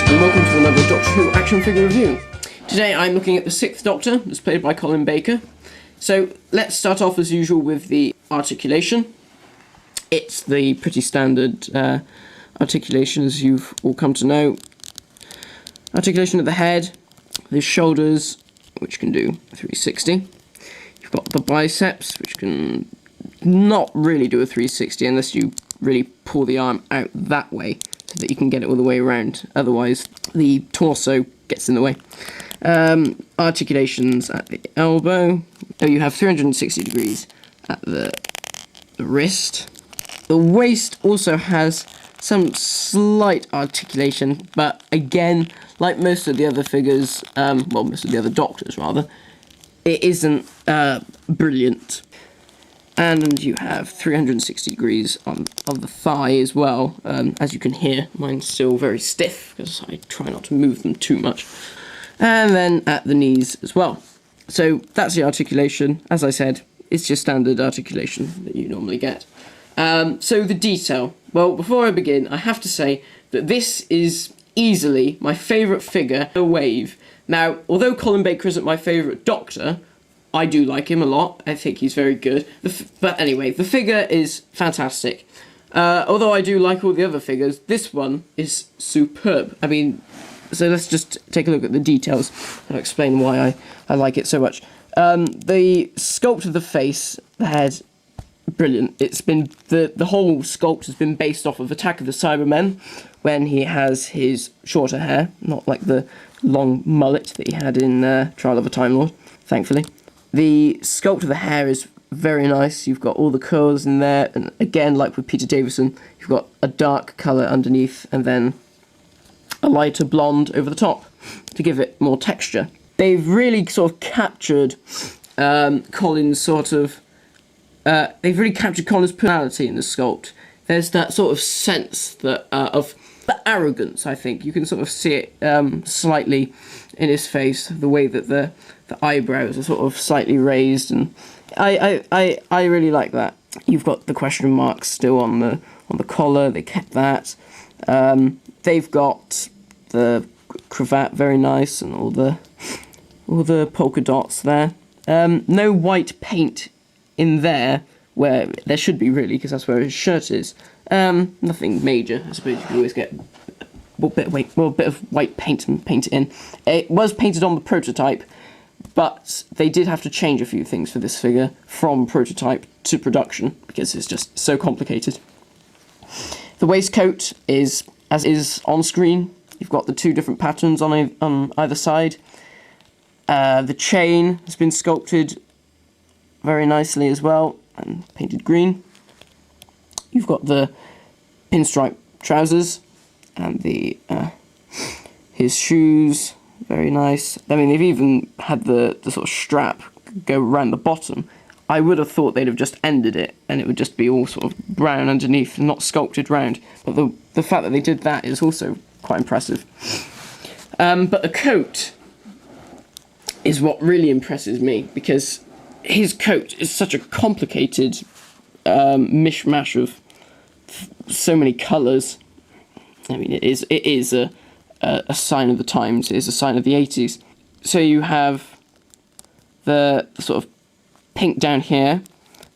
and welcome to another Doctor Who action figure review. Today I'm looking at the 6th Doctor, as played by Colin Baker. So let's start off as usual with the articulation. It's the pretty standard articulation, as you've all come to know. Articulation of the head, the shoulders, which can do 360. You've got the biceps, which can not really do a 360 unless you really pull the arm out that way so that you can get it all the way around. Otherwise, the torso gets in the way. Articulations at the elbow. So you have 360 degrees at the wrist. The waist also has some slight articulation, but again, like most of the other figures, well, most of the other Doctors rather, it isn't brilliant. And you have 360 degrees on the thigh as well. As you can hear, mine's still very stiff because I try not to move them too much. And then at the knees as well. So that's the articulation. As I said, it's just standard articulation that you normally get. So the detail. Well, before I begin, I have to say that this is easily my favourite figure, a wave. Now, although Colin Baker isn't my favourite Doctor, I do like him a lot. I think he's very good. But anyway, the figure is fantastic. Although I do like all the other figures, this one is superb. I mean, so let's just take a look at the details and I'll explain why I like it so much. The sculpt of the face, the head, brilliant. It's been the whole sculpt has been based off of Attack of the Cybermen, when he has his shorter hair, not like the long mullet that he had in Trial of a Time Lord, thankfully. The sculpt of the hair is very nice. You've got all the curls in there, and again, like with Peter Davison, you've got a dark colour underneath and then a lighter blonde over the top to give it more texture. They've really sort of captured Colin's Colin's personality in the sculpt. There's that sort of sense that of the arrogance, I think. You can sort of see it slightly in his face, the way that the eyebrows are sort of slightly raised, and I really like that. You've got the question marks still on the collar. They kept that. They've got the cravat very nice, and all the polka dots there. No white paint in there where there should be, really, because that's where his shirt is. Nothing major. I suppose you can always get a bit of white paint and paint it in. It was painted on the prototype, but they did have to change a few things for this figure from prototype to production because it's just so complicated. The waistcoat is as is on screen. You've got the two different patterns on either side. The chain has been sculpted very nicely as well and painted green. You've got the pinstripe trousers and his shoes, very nice. I mean, they've even had the sort of strap go around the bottom. I would have thought they'd have just ended it and it would just be all sort of brown underneath and not sculpted round. But the fact that they did that is also quite impressive. But the coat is what really impresses me, because his coat is such a complicated mishmash of so many colours. I mean, it is a sign of the times. It is a sign of the 80s. So you have the sort of pink down here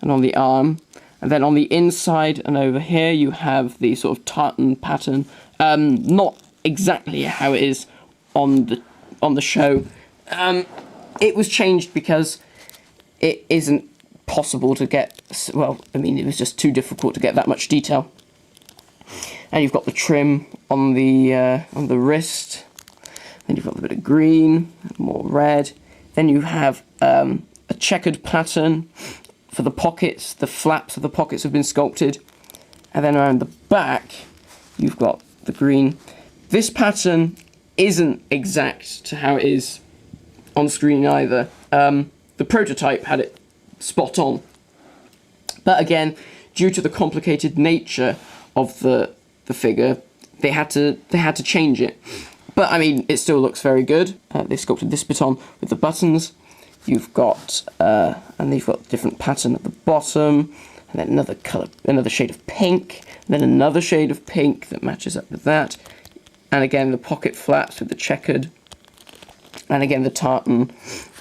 and on the arm, and then on the inside and over here you have the sort of tartan pattern. Not exactly how it is on the show. It was changed because it isn't possible to get, well, I mean, it was just too difficult to get that much detail. And you've got the trim on the wrist. Then you've got a bit of green, more red. Then you have a checkered pattern for the pockets. The flaps of the pockets have been sculpted. And then around the back, you've got the green. This pattern isn't exact to how it is on screen either. The prototype had it spot on. But again, due to the complicated nature of the figure, they had to change it. But I mean, it still looks very good. They sculpted this bit on with the buttons. You've got and you've got a different pattern at the bottom, and then another shade of pink, and then another shade of pink that matches up with that. and again the pocket flaps with the checkered, and again the tartan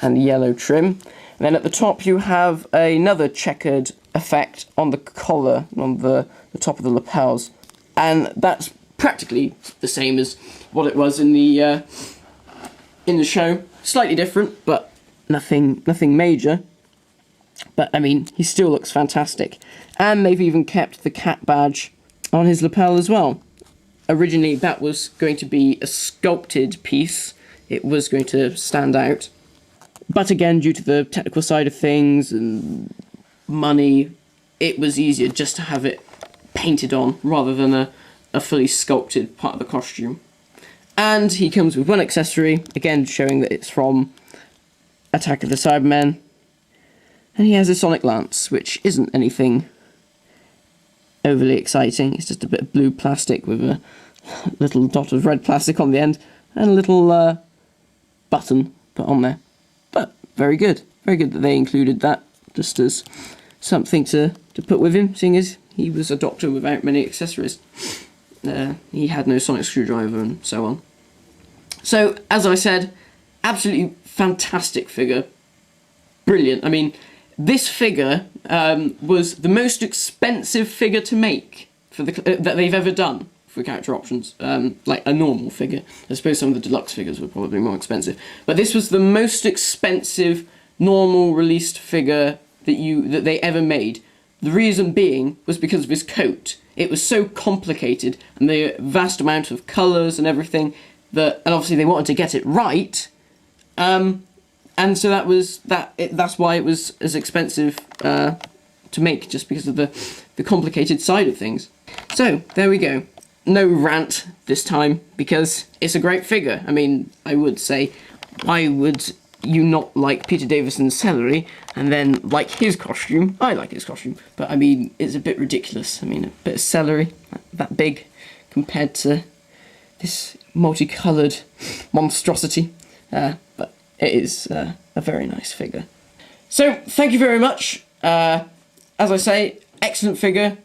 and the yellow trim. And then at the top you have another checkered effect on the collar, on the top of the lapels, and that's practically the same as what it was in the show. Slightly different, but nothing major. But I mean, he still looks fantastic. And they've even kept the cat badge on his lapel as well. Originally that was going to be a sculpted piece. It was going to stand out. But again, due to the technical side of things and money, it was easier just to have it painted on rather than a fully sculpted part of the costume. And he comes with one accessory, again showing that it's from Attack of the Cybermen. And he has a sonic lance, which isn't anything overly exciting. It's just a bit of blue plastic with a little dot of red plastic on the end and a little button put on there. But very good. Very good that they included that just as something to put with him, seeing as he was a doctor without many accessories. He had no sonic screwdriver and so on. So, as I said, absolutely fantastic figure. Brilliant. I mean, this figure was the most expensive figure to make for that they've ever done for character options. Like a normal figure. I suppose some of the deluxe figures were probably more expensive. But this was the most expensive normal released figure that they ever made. The reason being was because of his coat. It was so complicated, and the vast amount of colours and everything, and obviously they wanted to get it right, and so that's why it was as expensive to make, just because of the complicated side of things. So, there we go. No rant this time, because it's a great figure. I mean, I would say, why would you not like Peter Davison's celery and then like his costume? I like his costume, but I mean, it's a bit ridiculous. I mean, a bit of celery that big compared to this multicoloured monstrosity, but it is a very nice figure. So thank you very much. As I say, excellent figure.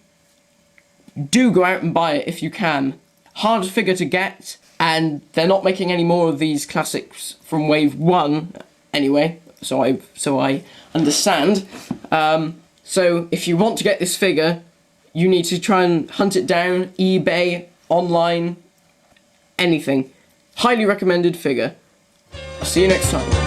Do go out and buy it if you can. Hard figure to get, and they're not making any more of these classics from Wave 1 anyway, so I understand. So if you want to get this figure, you need to try and hunt it down, eBay, online, anything. Highly recommended figure. I'll see you next time.